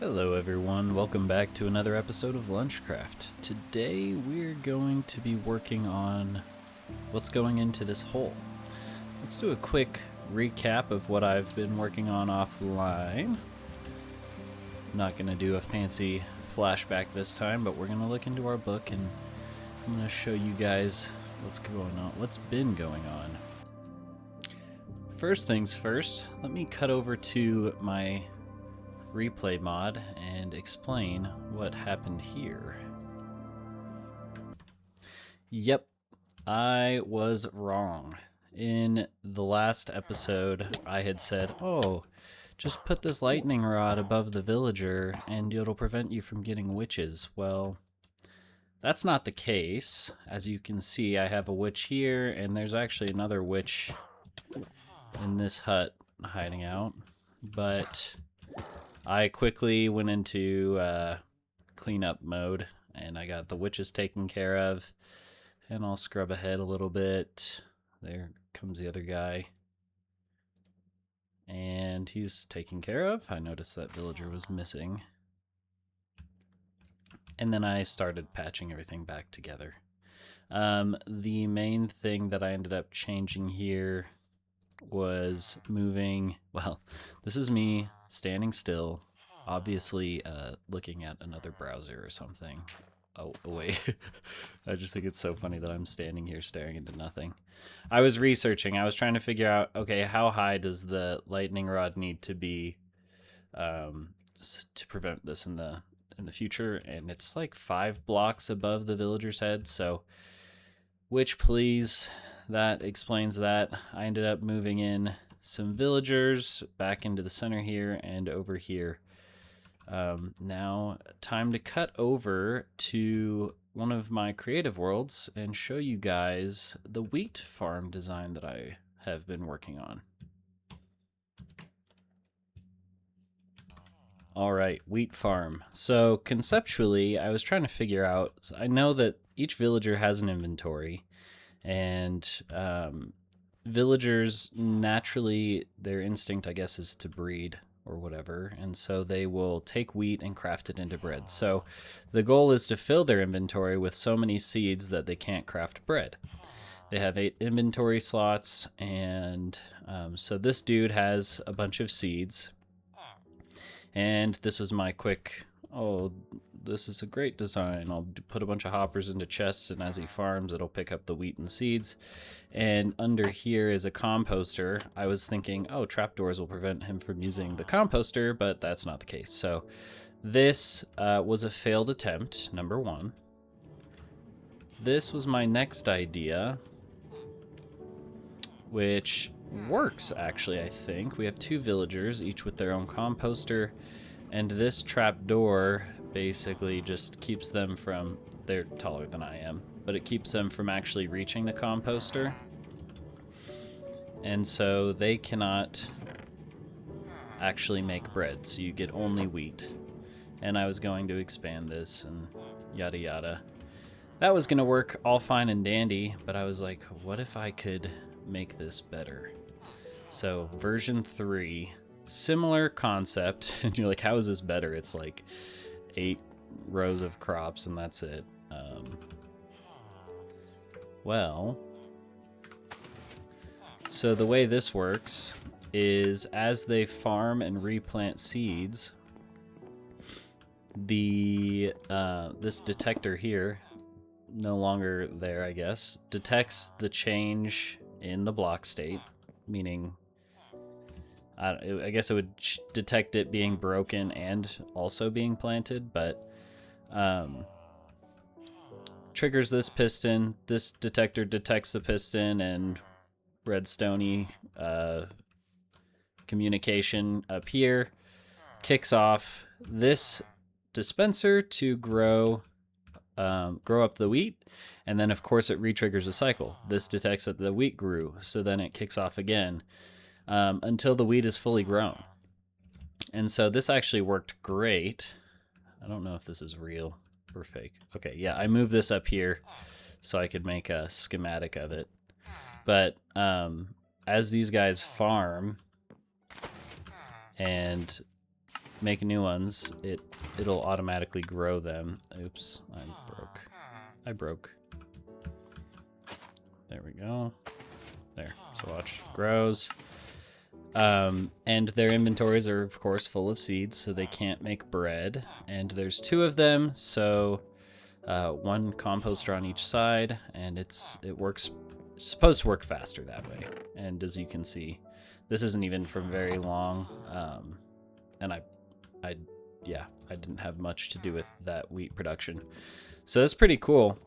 Hello everyone, welcome back to another episode of Lunchcraft. Today we're going to be working on what's going into this hole. Let's do a quick recap of what I've been working on offline. I'm not going to do a fancy flashback this time, but we're going to look into our book and I'm going to show you guys what's been going on. First things first, let me cut over to my replay mod and explain what happened here. Yep, I was wrong. In the last episode, I had said, oh, just put this lightning rod above the villager and it'll prevent you from getting witches. Well, that's not the case. As you can see, I have a witch here, and there's actually another witch in this hut hiding out, but I quickly went into cleanup mode, and I got the witches taken care of, and I'll scrub ahead a little bit. There comes the other guy, and he's taken care of. I noticed that villager was missing, and then I started patching everything back together. The main thing that I ended up changing here was moving, well, this is me standing still, obviously looking at another browser or something. Oh, wait. I just think it's so funny that I'm standing here staring into nothing. I was researching. I was trying to figure out, okay, how high does the lightning rod need to be to prevent this in the future? And it's like 5 blocks above the villager's head, so which please, that explains that. I ended up moving in some villagers back into the center here and over here. Now, time to cut over to one of my creative worlds and show you guys the wheat farm design that I have been working on. All right, wheat farm. So conceptually, I was trying to figure out, I know that each villager has an inventory, and villagers naturally, their instinct, I guess, is to breed or whatever, and so they will take wheat and craft it into bread. So the goal is to fill their inventory with so many seeds that they can't craft bread. They have 8 inventory slots, and so this dude has a bunch of seeds, and this was my quick, oh, this is a great design. I'll put a bunch of hoppers into chests, and as he farms, it'll pick up the wheat and seeds. And under here is a composter. I was thinking, oh, trapdoors will prevent him from using the composter, but that's not the case. So this was a failed attempt, number 1. This was my next idea, which works, actually, I think. We have 2 villagers, each with their own composter, and this trapdoor basically just keeps them from, they're taller than I am, but it keeps them from actually reaching the composter. And so they cannot actually make bread, so you get only wheat. And I was going to expand this and yada yada. That was going to work all fine and dandy, but I was like, what if I could make this better? So version 3, similar concept, and you're like, how is this better? It's like 8 rows of crops and that's it. Well, so the way this works is as they farm and replant seeds, the this detector here, no longer there, I guess, detects the change in the block state, meaning I guess it would detect it being broken and also being planted, but triggers this piston. This detector detects the piston and red stoney communication up here kicks off this dispenser to grow up the wheat, and then of course it re-triggers a cycle. This detects that the wheat grew, so then it kicks off again until the wheat is fully grown. And so this actually worked great. I don't know if this is real or fake. Okay, yeah, I moved this up here so I could make a schematic of it. But as these guys farm and make new ones, it'll automatically grow them. Oops, I broke. There we go. There. So watch, grows. And their inventories are of course full of seeds, so they can't make bread. And there's 2 of them, so 1 composter on each side, and it's supposed to work faster that way. And as you can see, this isn't even for very long. And I didn't have much to do with that wheat production. So that's pretty cool.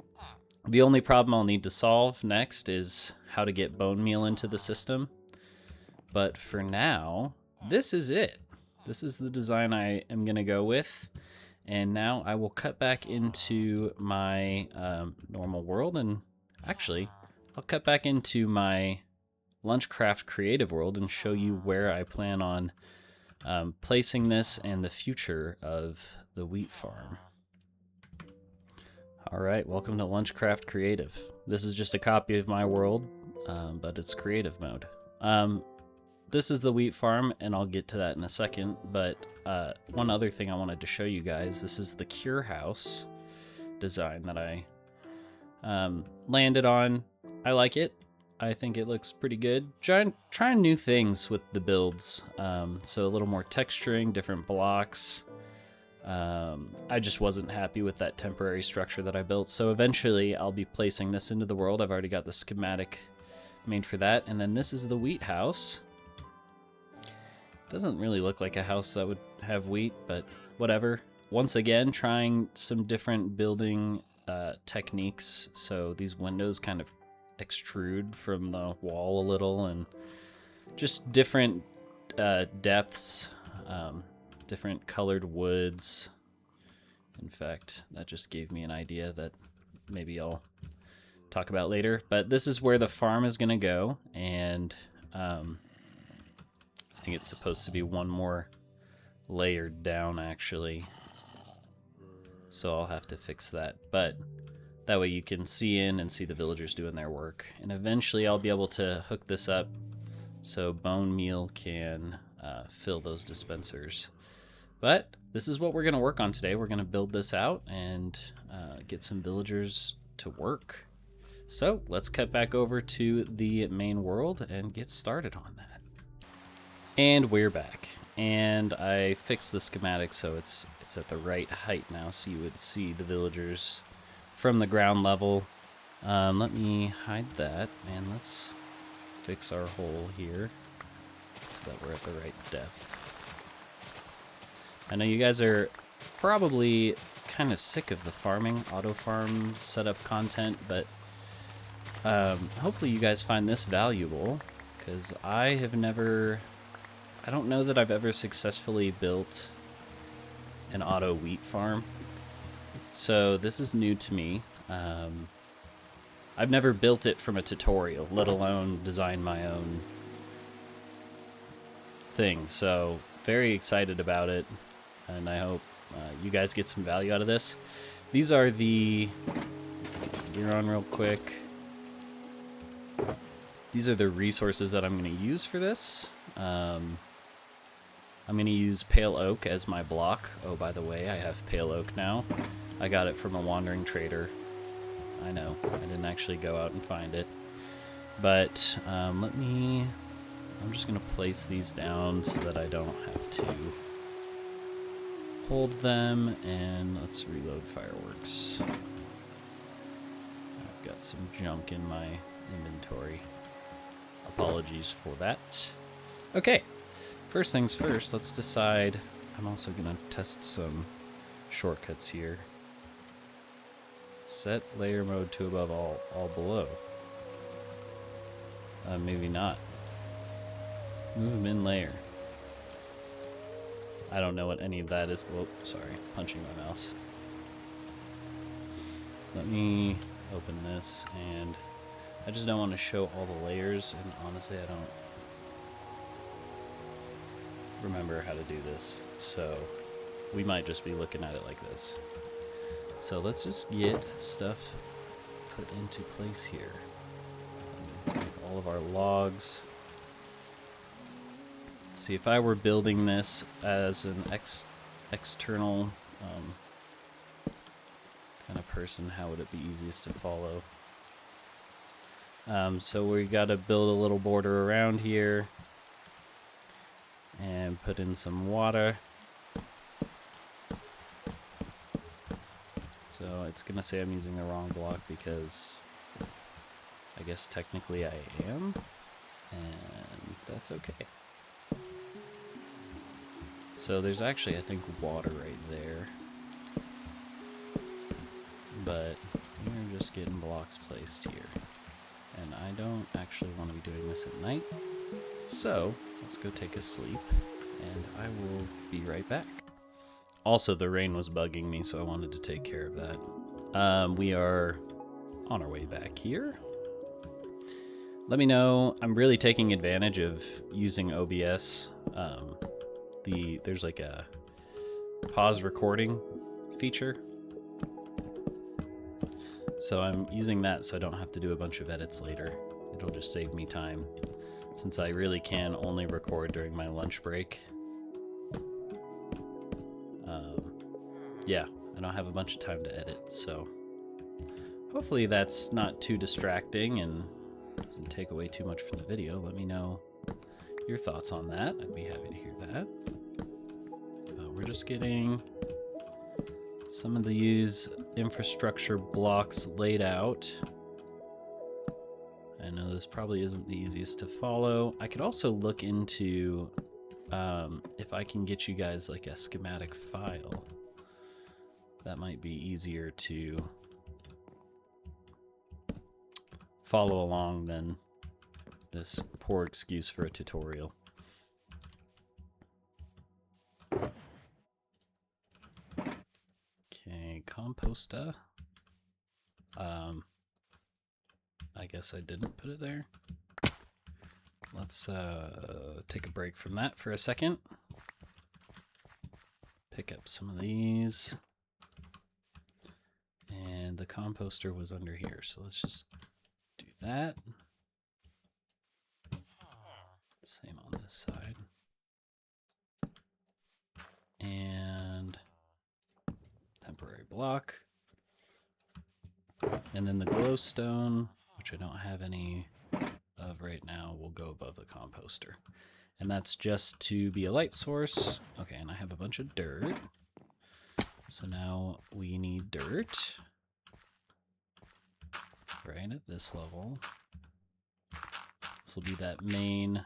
The only problem I'll need to solve next is how to get bone meal into the system. But for now, this is it. This is the design I am going to go with. And now I will cut back into my normal world. And actually, I'll cut back into my Lunchcraft creative world and show you where I plan on placing this and the future of the wheat farm. All right, welcome to Lunchcraft Creative. This is just a copy of my world, but it's creative mode. This is the wheat farm, and I'll get to that in a second, but one other thing I wanted to show you guys, this is the cure house design that I landed on. I like it. I think it looks pretty good. Trying new things with the builds. So a little more texturing, different blocks. I just wasn't happy with that temporary structure that I built. So eventually I'll be placing this into the world. I've already got the schematic made for that. And then this is the wheat house. Doesn't really look like a house that would have wheat, but whatever. Once again, trying some different building techniques. So these windows kind of extrude from the wall a little, and just different depths, different colored woods. In fact, that just gave me an idea that maybe I'll talk about later. But this is where the farm is going to go, and I think it's supposed to be one more layer down, actually. So I'll have to fix that. But that way you can see in and see the villagers doing their work. And eventually I'll be able to hook this up so bone meal can fill those dispensers. But this is what we're going to work on today. We're going to build this out and get some villagers to work. So let's cut back over to the main world and get started on that. And we're back. And I fixed the schematic so it's at the right height now, so you would see the villagers from the ground level. Let me hide that, and let's fix our hole here so that we're at the right depth. I know you guys are probably kind of sick of the farming, auto farm setup content, but hopefully you guys find this valuable, because I don't know that I've ever successfully built an auto wheat farm. So this is new to me. I've never built it from a tutorial, let alone design my own thing. So very excited about it, and I hope you guys get some value out of this. These are the... Gear on real quick. These are the resources that I'm going to use for this. I'm going to use pale oak as my block. Oh, by the way, I have pale oak now. I got it from a wandering trader. I know, I didn't actually go out and find it. But I'm just going to place these down so that I don't have to hold them. And let's reload fireworks. I've got some junk in my inventory. Apologies for that. Okay, first things first, let's decide. I'm also going to test some shortcuts here. Set layer mode to above all below. Maybe not. Move in layer. I don't know what any of that is. Whoa, sorry, punching my mouse. Let me open this, and I just don't want to show all the layers, and honestly I don't remember how to do this, so we might just be looking at it like this. So let's just get stuff put into place here. Let's make all of our logs. Let's See, if I were building this as an external kind of person, how would it be easiest to follow? So we got to build a little border around here and put in some water. So it's going to say I'm using the wrong block because I guess technically I am, and that's okay. So there's actually, I think, water right there. But we're just getting blocks placed here. And I don't actually want to be doing this at night. So let's go take a sleep, and I will be right back. Also, the rain was bugging me, so I wanted to take care of that. We are on our way back here. Let me know. I'm really taking advantage of using OBS. There's like a pause recording feature. So I'm using that so I don't have to do a bunch of edits later. It'll just save me time, since I really can only record during my lunch break. Yeah, I don't have a bunch of time to edit, so hopefully that's not too distracting and doesn't take away too much from the video. Let me know your thoughts on that. I'd be happy to hear that. We're just getting some of these infrastructure blocks laid out. I know this probably isn't the easiest to follow. I could also look into if I can get you guys like a schematic file. That might be easier to follow along than this poor excuse for a tutorial. Okay, composta. I guess I didn't put it there. Let's take a break from that for a second. Pick up some of these. And the composter was under here, so let's just do that. Same on this side. And temporary block. And then the glowstone, which I don't have any of right now, will go above the composter. And that's just to be a light source. Okay, and I have a bunch of dirt. So now we need dirt. Right at this level. This will be that main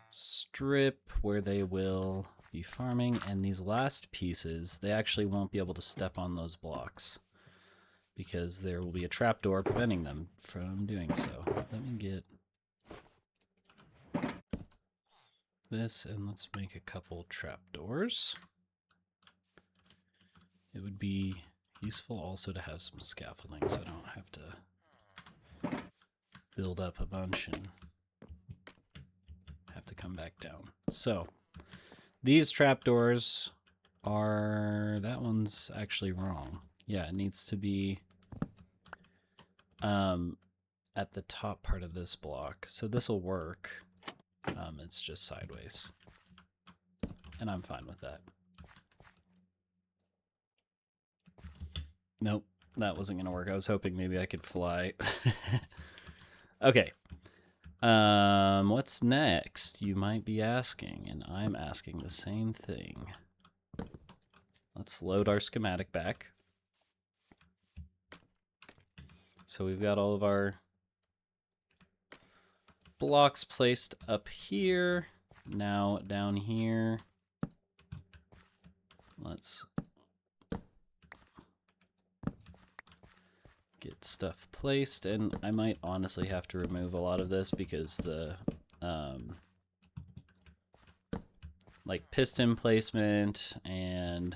strip where they will be farming, and these last pieces, they actually won't be able to step on those blocks because there will be a trapdoor preventing them from doing so. Let me get this, and let's make a couple trapdoors. It would be useful also to have some scaffolding so I don't have to build up a bunch and have to come back down. So these trapdoors are, that one's actually wrong. Yeah, it needs to be at the top part of this block. So this will work. It's just sideways. And I'm fine with that. Nope, that wasn't going to work. I was hoping maybe I could fly. Okay. What's next? You might be asking, and I'm asking the same thing. Let's load our schematic back. So we've got all of our blocks placed up here. Now down here, let's get stuff placed, and I might honestly have to remove a lot of this because the like piston placement and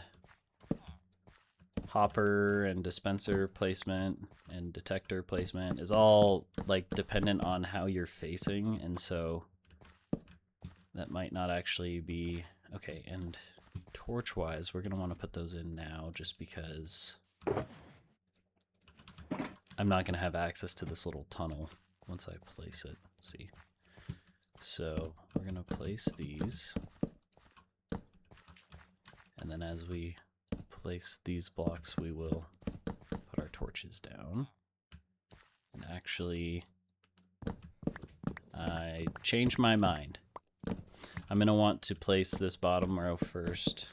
hopper and dispenser placement and detector placement is all like dependent on how you're facing, and so that might not actually be okay. And torch wise, we're going to want to put those in now just because I'm not going to have access to this little tunnel once I place it. See, So we're going to place these. And then as we place these blocks, we will put our torches down. And actually, I changed my mind. I'm going to want to place this bottom row first,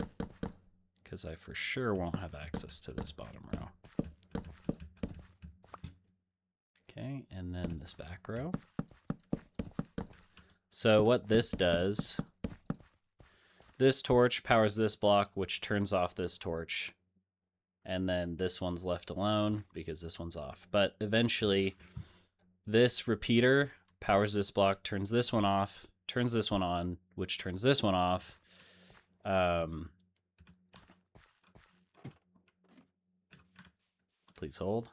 because I for sure won't have access to this bottom row. Okay, and then this back row. So what this does, this torch powers this block, which turns off this torch. And then this one's left alone because this one's off. But eventually, this repeater powers this block, turns this one off, turns this one on, which turns this one off. Please hold.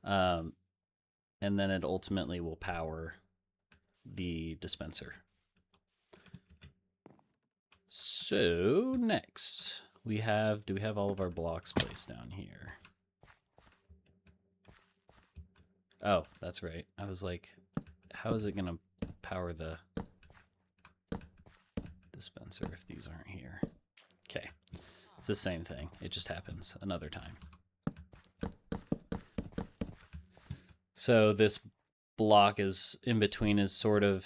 And then it ultimately will power the dispenser. So next we have, do we have all of our blocks placed down here? Oh, that's right. I was like, how is it going to power the dispenser if these aren't here? Okay, it's the same thing. It just happens another time. So this block is in between is sort of,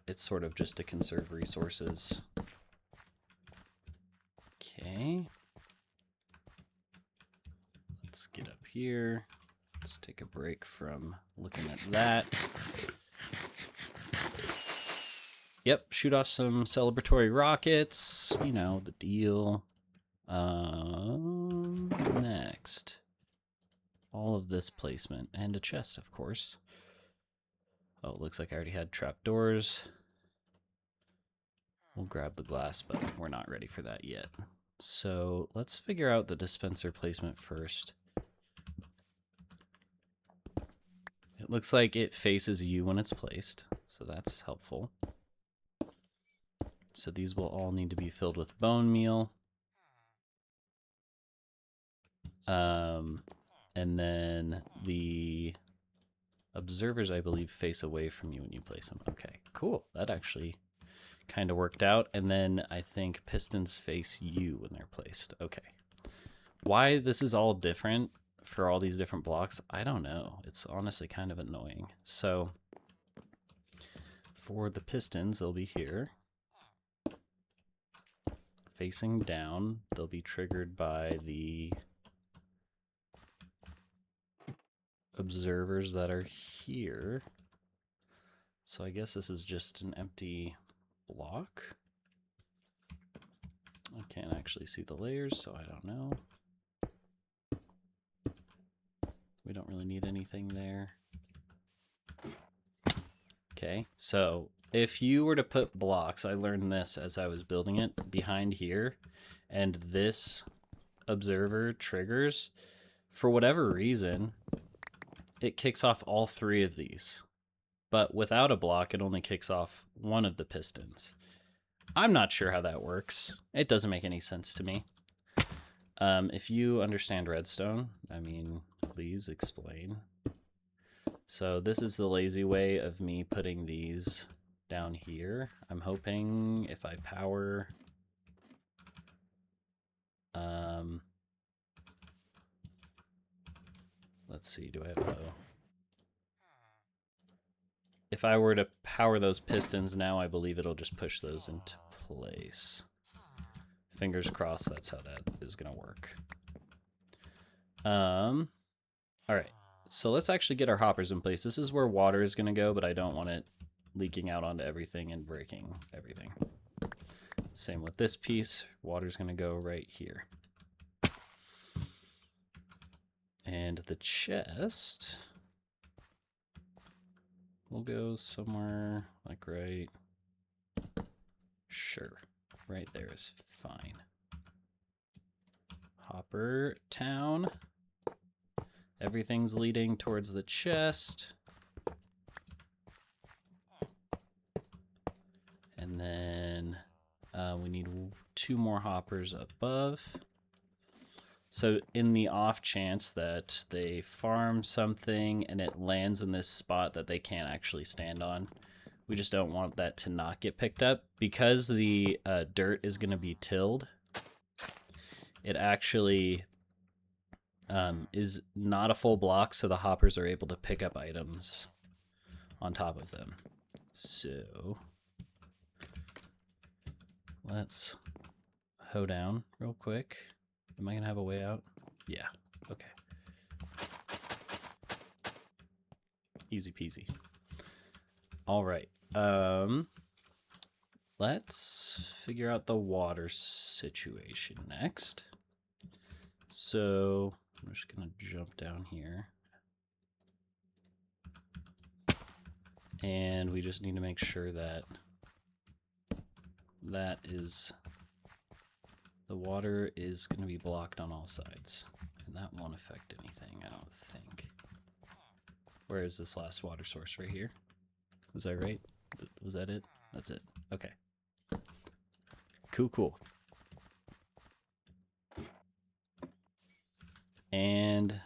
it's sort of just to conserve resources. Okay. Let's get up here. Let's take a break from looking at that. Yep, shoot off some celebratory rockets. You know, the deal. Next. All of this placement. And a chest, of course. Oh, it looks like I already had trapdoors. We'll grab the glass, but we're not ready for that yet. So let's figure out the dispenser placement first. It looks like it faces you when it's placed, so that's helpful. So these will all need to be filled with bone meal. And then the observers, I believe, face away from you when you place them. Okay, cool. That actually kind of worked out. And then I think pistons face you when they're placed. Okay. Why this is all different for all these different blocks, I don't know. It's honestly kind of annoying. So for the pistons, they'll be here. Facing down, they'll be triggered by the observers that are here. So I guess this is just an empty block. I can't actually see the layers, so I don't know. We don't really need anything there. Okay, so if you were to put blocks, I learned this as I was building it, behind here, and this observer triggers, for whatever reason, it kicks off all three of these. But without a block, it only kicks off one of the pistons. I'm not sure how that works. It doesn't make any sense to me. If you understand redstone, I mean, please explain. So this is the lazy way of me putting these down here. I'm hoping if I power... let's see, do I have a... If I were to power those pistons now, I believe it'll just push those into place. Fingers crossed that's how that is going to work. All right, so let's actually get our hoppers in place. This is where water is going to go, but I don't want it leaking out onto everything and breaking everything. Same with this piece. Water's going to go right here. And the chest will go somewhere like right... Sure, right there is fine. Hopper town. Everything's leading towards the chest. And then we need 2 more hoppers above. So in the off chance that they farm something and it lands in this spot that they can't actually stand on, we just don't want that to not get picked up. Because the dirt is going to be tilled, it actually is not a full block, so the hoppers are able to pick up items on top of them. So let's hoe down real quick. Am I gonna have a way out? Yeah, okay. Easy peasy. All right, let's figure out the water situation next. So I'm just gonna jump down here. And we just need to make sure that the water is going to be blocked on all sides. And that won't affect anything, I don't think. Where is this last water source? Right here? Was I right? Was that it? That's it. Okay. Cool, cool. And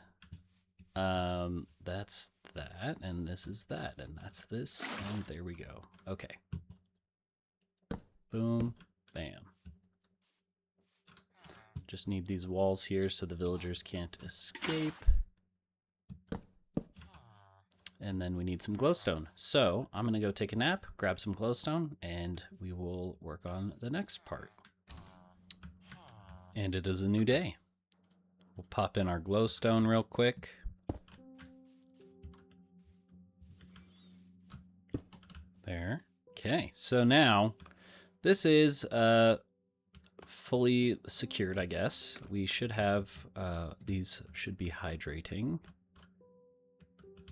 that's that, and this is that, and that's this, and there we go. Okay. Boom, bam. Just need these walls here so the villagers can't escape. And then we need some glowstone. So I'm gonna go take a nap, grab some glowstone, and we will work on the next part. And it is a new day. We'll pop in our glowstone real quick. There. Okay, so now this is fully secured, I guess. We should have, these should be hydrating.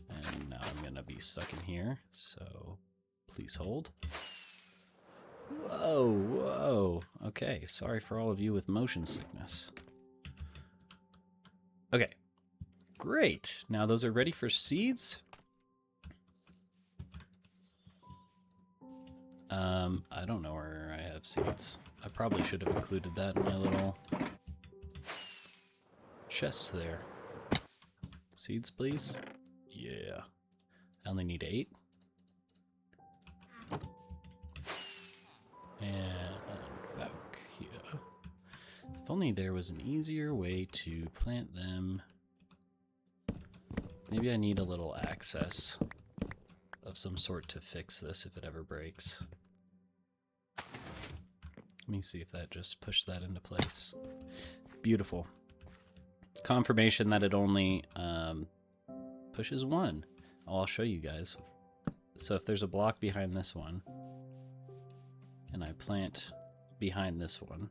And now I'm gonna be stuck in here, so please hold. Whoa, whoa. Okay, sorry for all of you with motion sickness. Okay, great. Now those are ready for seeds. I don't know where I have seeds. I probably should have included that in my little chest there. Seeds, please. Yeah. I only need 8. And back here. If only there was an easier way to plant them. Maybe I need a little access of some sort to fix this if it ever breaks. Let me see if that just pushed that into place. Beautiful. Confirmation that it only pushes 1. Oh, I'll show you guys. So if there's a block behind this one, and I plant behind this one.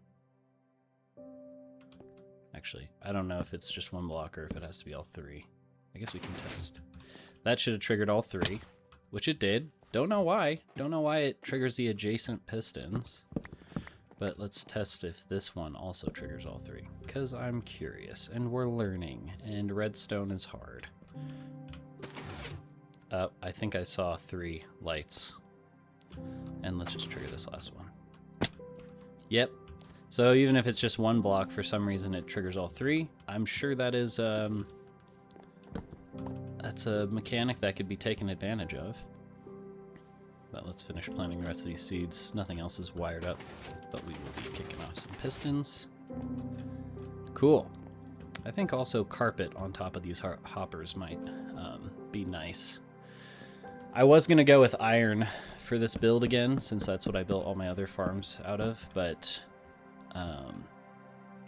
Actually, I don't know if it's just 1 block or if it has to be all 3. I guess we can test. That should have triggered all 3, which it did. Don't know why. Don't know why it triggers the adjacent pistons. But let's test if this one also triggers all 3, because I'm curious, and we're learning, and redstone is hard. I think I saw 3 lights. And let's just trigger this last one. Yep. So even if it's just 1 block, for some reason it triggers all 3. I'm sure that is, that's a mechanic that could be taken advantage of. But let's finish planting the rest of these seeds. Nothing else is wired up, but we will be kicking off some pistons. Cool. I think also carpet on top of these hoppers might be nice. I was going to go with iron for this build again, since that's what I built all my other farms out of, but,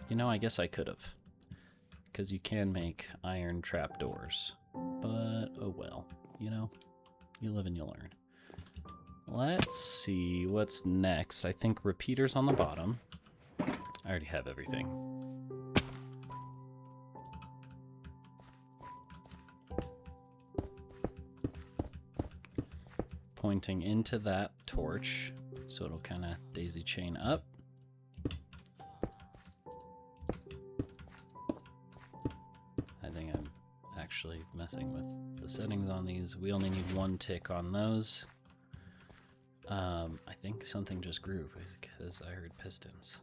you know, I guess I could have. Because you can make iron trapdoors. But, oh well, you know, you live and you learn. Let's see what's next. I think repeaters on the bottom. I already have everything. Pointing into that torch, so it'll kind of daisy chain up. I think I'm actually messing with the settings on these. We only need 1 tick on those. I think something just grew because I heard pistons.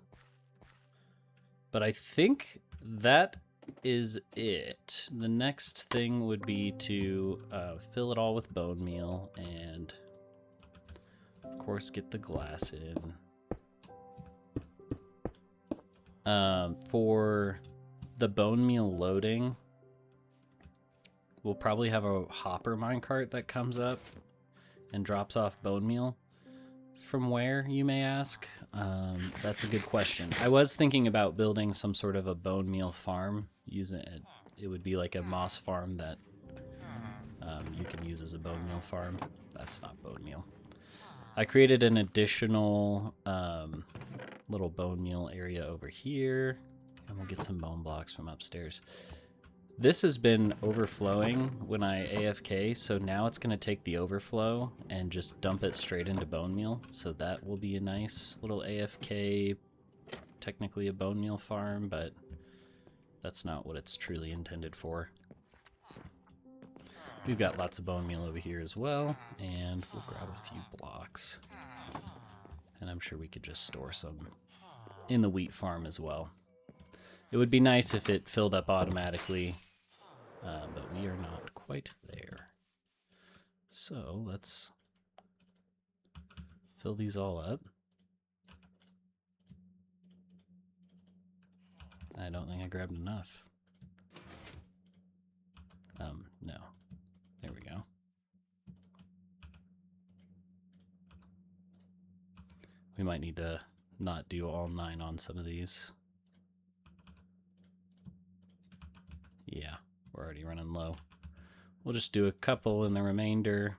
But I think that is it. The next thing would be to fill it all with bone meal and, of course, get the glass in. For the bone meal loading, we'll probably have a hopper minecart that comes up and drops off bone meal. From where, you may ask? That's a good question. I was thinking about building some sort of a bone meal farm. It would be like a moss farm that you can use as a bone meal farm. That's not bone meal. I created an additional little bone meal area over here, and we'll get some bone blocks from upstairs. This has been overflowing when I AFK, so now it's going to take the overflow and just dump it straight into bone meal. So that will be a nice little AFK, technically a bone meal farm, but that's not what it's truly intended for. We've got lots of bone meal over here as well, and we'll grab a few blocks. And I'm sure we could just store some in the wheat farm as well. It would be nice if it filled up automatically, but we are not quite there. So let's fill these all up. I don't think I grabbed enough. No. There we go. We might need to not do all 9 on some of these. Yeah, we're already running low. We'll just do a couple in the remainder.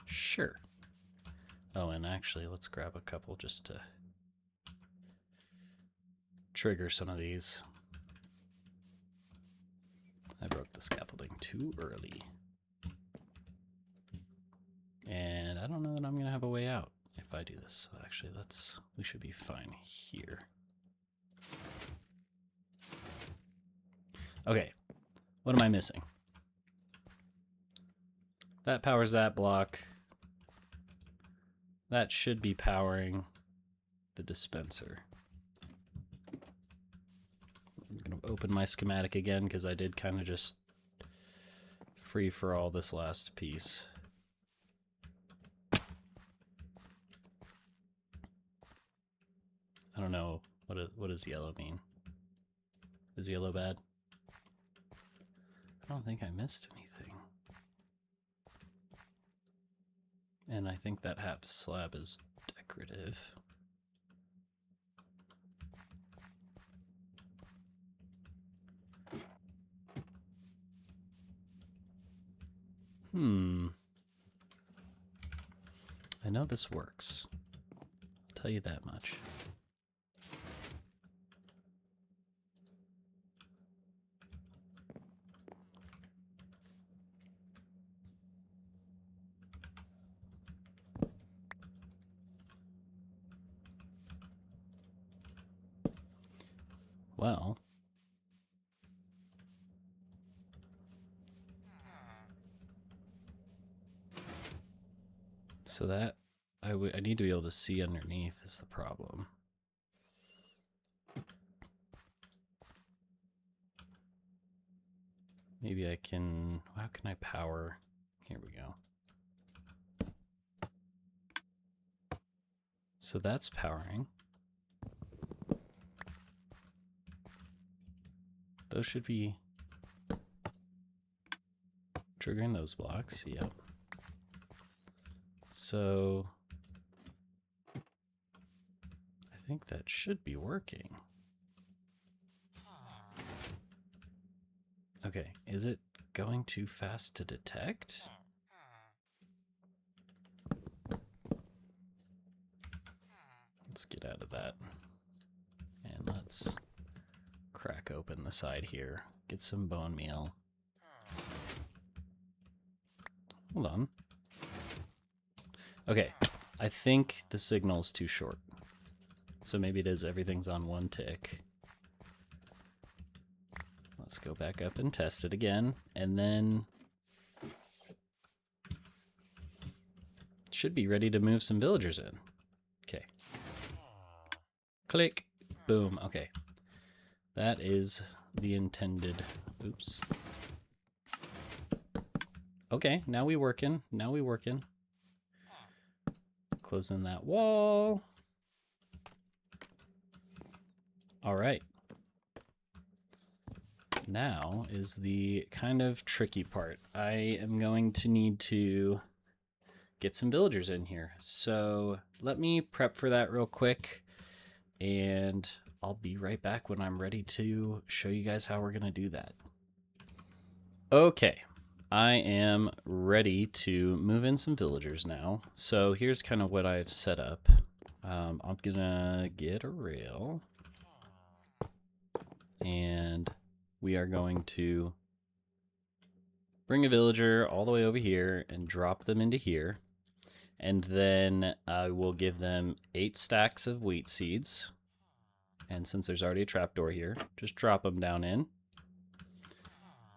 Sure. Oh, and actually, let's grab a couple just to trigger some of these. I broke the scaffolding too early. And I don't know that I'm going to have a way out if I do this. So actually, we should be fine here. Okay, what am I missing? That powers that block. That should be powering the dispenser. I'm going to open my schematic again because I did kind of just free for all this last piece. I don't know, what does yellow mean? Is yellow bad? I don't think I missed anything. And I think that half slab is decorative. I know this works. I'll tell you that much. Well, so that I need to be able to see underneath is the problem. Maybe I can, how can I power? Here we go. So that's powering. Those should be triggering those blocks, yep. So I think that should be working. Okay, is it going too fast to detect? Let's get out of that. And let's crack open the side here. Get some bone meal. Hold on. Okay, I think the signal's too short. So maybe it is everything's on 1 tick. Let's go back up and test it again, and then should be ready to move some villagers in. Okay. Click. Boom. Okay. That is the intended. Oops. Okay, now we working. Now we working. Closing that wall. All right. Now is the kind of tricky part. I am going to need to get some villagers in here. So let me prep for that real quick, and I'll be right back when I'm ready to show you guys how we're going to do that. Okay, I am ready to move in some villagers now. So here's kind of what I've set up. I'm going to get a rail, and we are going to bring a villager all the way over here and drop them into here. And then I will give them 8 stacks of wheat seeds. And since there's already a trapdoor here, just drop them down in.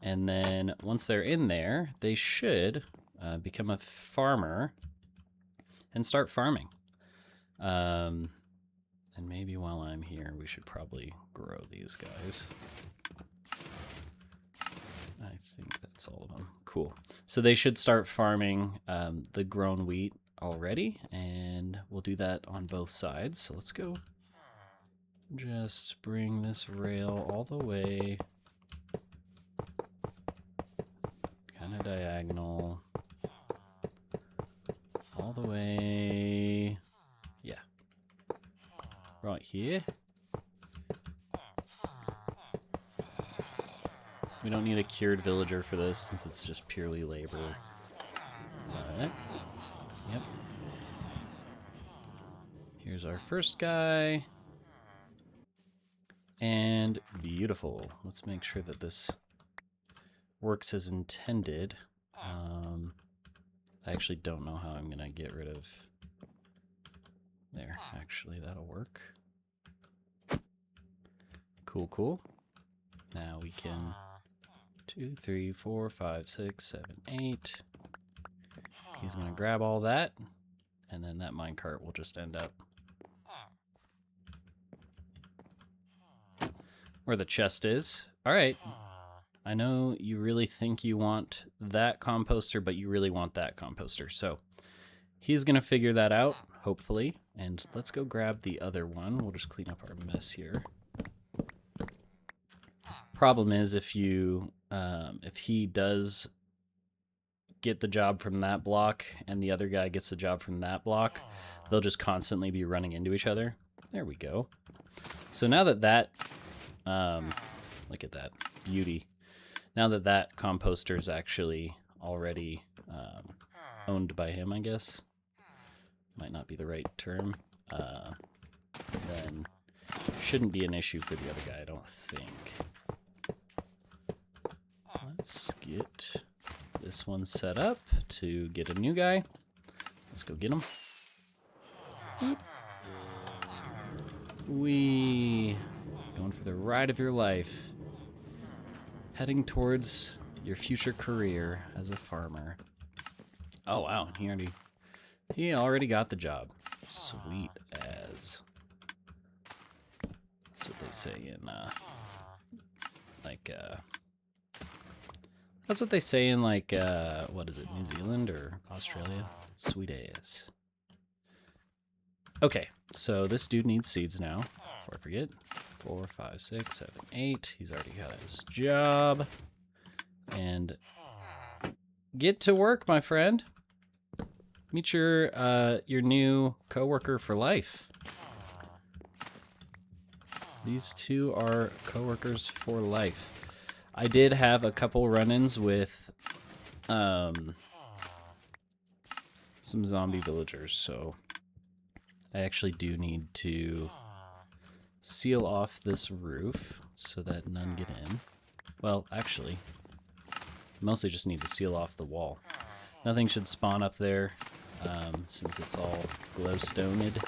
And then once they're in there, they should become a farmer and start farming. And maybe while I'm here, we should probably grow these guys. I think that's all of them. Cool. So they should start farming the grown wheat already, and we'll do that on both sides. So let's go just bring this rail all the way, kind of diagonal, all the way, yeah, right here. We don't need a cured villager for this since it's just purely labor. Yep. Here's our first guy. And beautiful. Let's make sure that this works as intended. I actually don't know how I'm going to get rid of... There, actually, that'll work. Cool, cool. Now we can... 2, 3, 4, 5, 6, 7, 8. He's going to grab all that, and then that minecart will just end up where the chest is. All right. I know you really think you want that composter, but you really want that composter. So he's going to figure that out, hopefully. And let's go grab the other one. We'll just clean up our mess here. Problem is, if he does get the job from that block and the other guy gets the job from that block, they'll just constantly be running into each other. There we go. So now that look at that beauty. Now that that composter is actually already owned by him, I guess. Might not be the right term. Then shouldn't be an issue for the other guy, I don't think. Let's get this one set up to get a new guy. Let's go get him. Wee. Going for the ride of your life. Heading towards your future career as a farmer. Oh wow, he already got the job. Sweet as. That's what they say in that's what they say in what is it, New Zealand or Australia? Sweet as. Okay, so this dude needs seeds now, before I forget. 4, 5, 6, 7, 8. He's already got his job. And get to work, my friend. Meet your new coworker for life. These two are coworkers for life. I did have a couple run-ins with some zombie villagers, so I actually do need to seal off this roof so that none get in. Well, actually, mostly just need to seal off the wall. Nothing should spawn up there since it's all glowstoned.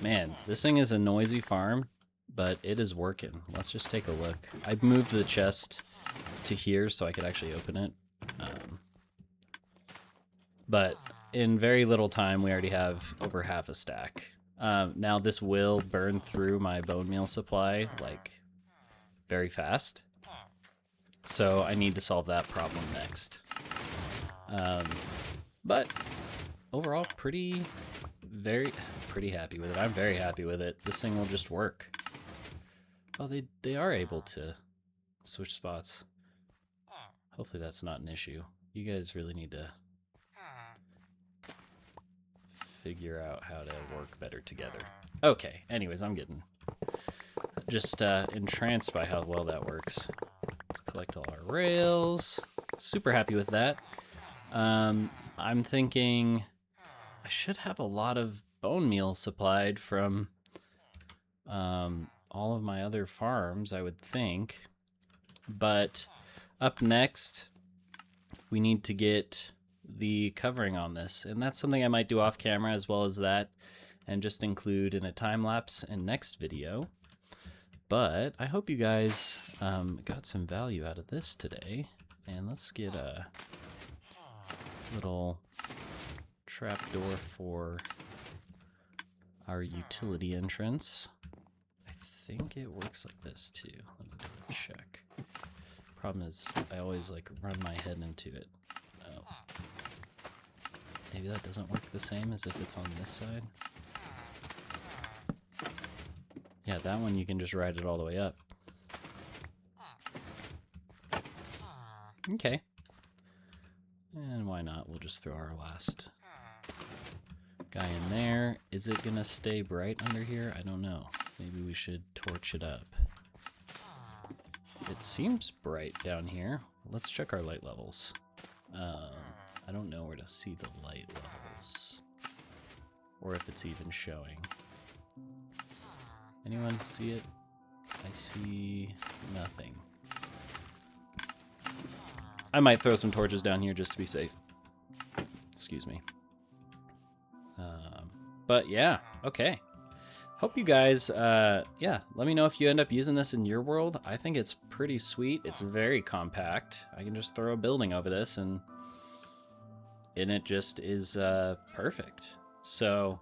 Man, this thing is a noisy farm, but it is working. Let's just take a look. I moved the chest to here so I could actually open it. But in very little time, we already have over half a stack. Now this will burn through my bone meal supply, like, very fast. So I need to solve that problem next. But overall, pretty happy with it. I'm very happy with it. This thing will just work. Oh, they are able to switch spots. Hopefully that's not an issue. You guys really need to figure out how to work better together. Okay, anyways, I'm getting just entranced by how well that works. Let's collect all our rails. Super happy with that. I'm thinking I should have a lot of bone meal supplied from all of my other farms, I would think. But up next, we need to get the covering on this, and that's something I might do off camera as well as that, and just include in a time lapse in next video. But I hope you guys got some value out of this today, and let's get a little trapdoor for our utility entrance. I think it works like this too. Let me double check. Problem is, I always like run my head into it. Oh. Maybe that doesn't work the same as if it's on this side. Yeah, that one you can just ride it all the way up. Okay. And why not? We'll just throw our last guy in there. Is it gonna stay bright under here? I don't know. Maybe we should torch it up. It seems bright down here. Let's check our light levels. I don't know where to see the light levels, or if it's even showing. Anyone see it? I see nothing. I might throw some torches down here just to be safe. Excuse me. But yeah, okay. Hope you guys, yeah, let me know if you end up using this in your world. I think it's pretty sweet. It's very compact. I can just throw a building over this and it just is perfect. So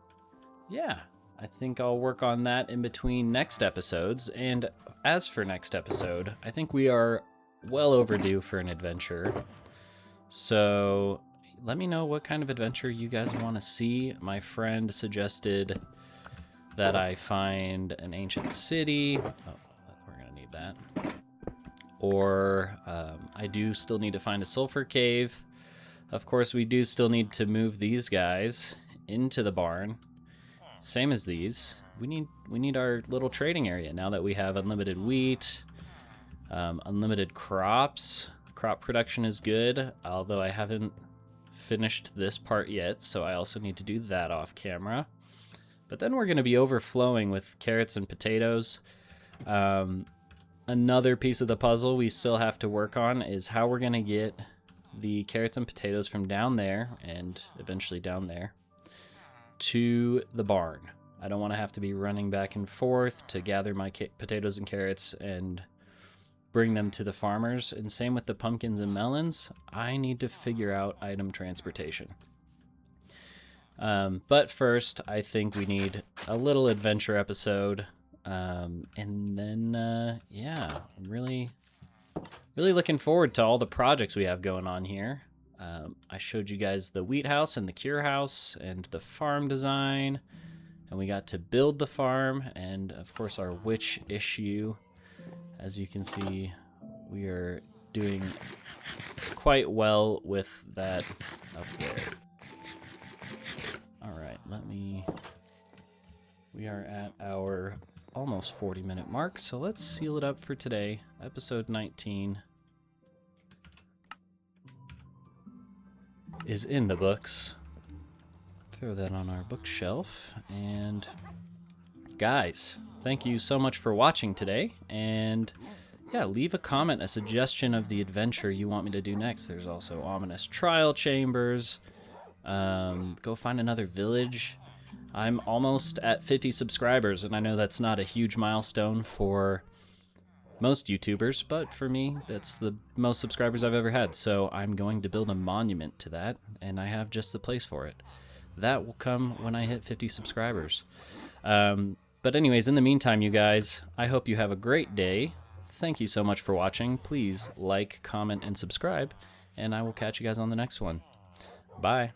yeah, I think I'll work on that in between next episodes. And as for next episode, I think we are well overdue for an adventure. So let me know what kind of adventure you guys want to see. My friend suggested that I find an ancient city. Oh, we're gonna need that. Or I do still need to find a sulfur cave. Of course, we do still need to move these guys into the barn. Same as these. We need our little trading area now that we have unlimited wheat, unlimited crops. Crop production is good, although I haven't finished this part yet, so I also need to do that off camera. But then we're going to be overflowing with carrots and potatoes. Another piece of the puzzle we still have to work on is how we're going to get the carrots and potatoes from down there, and eventually down there, to the barn. I don't want to have to be running back and forth to gather my potatoes and carrots and bring them to the farmers. And same with the pumpkins and melons. I need to figure out item transportation. But first, I think we need a little adventure episode. And then, yeah, I'm really looking forward to all the projects we have going on here. I showed you guys the wheat house and the cure house and the farm design. And we got to build the farm and, of course, our witch issue. As you can see, we are doing quite well with that up there. All right, we are at our almost 40-minute mark, so let's seal it up for today. Episode 19 is in the books. Throw that on our bookshelf. And guys, thank you so much for watching today. And yeah, leave a comment, a suggestion of the adventure you want me to do next. There's also ominous trial chambers. Go find another village. I'm almost at 50 subscribers, and I know that's not a huge milestone for most YouTubers, but for me, that's the most subscribers I've ever had. So I'm going to build a monument to that, and I have just the place for it. That will come when I hit 50 subscribers. But anyways, in the meantime, you guys, I hope you have a great day. Thank you so much for watching. Please like, comment, and subscribe, and I will catch you guys on the next one. Bye.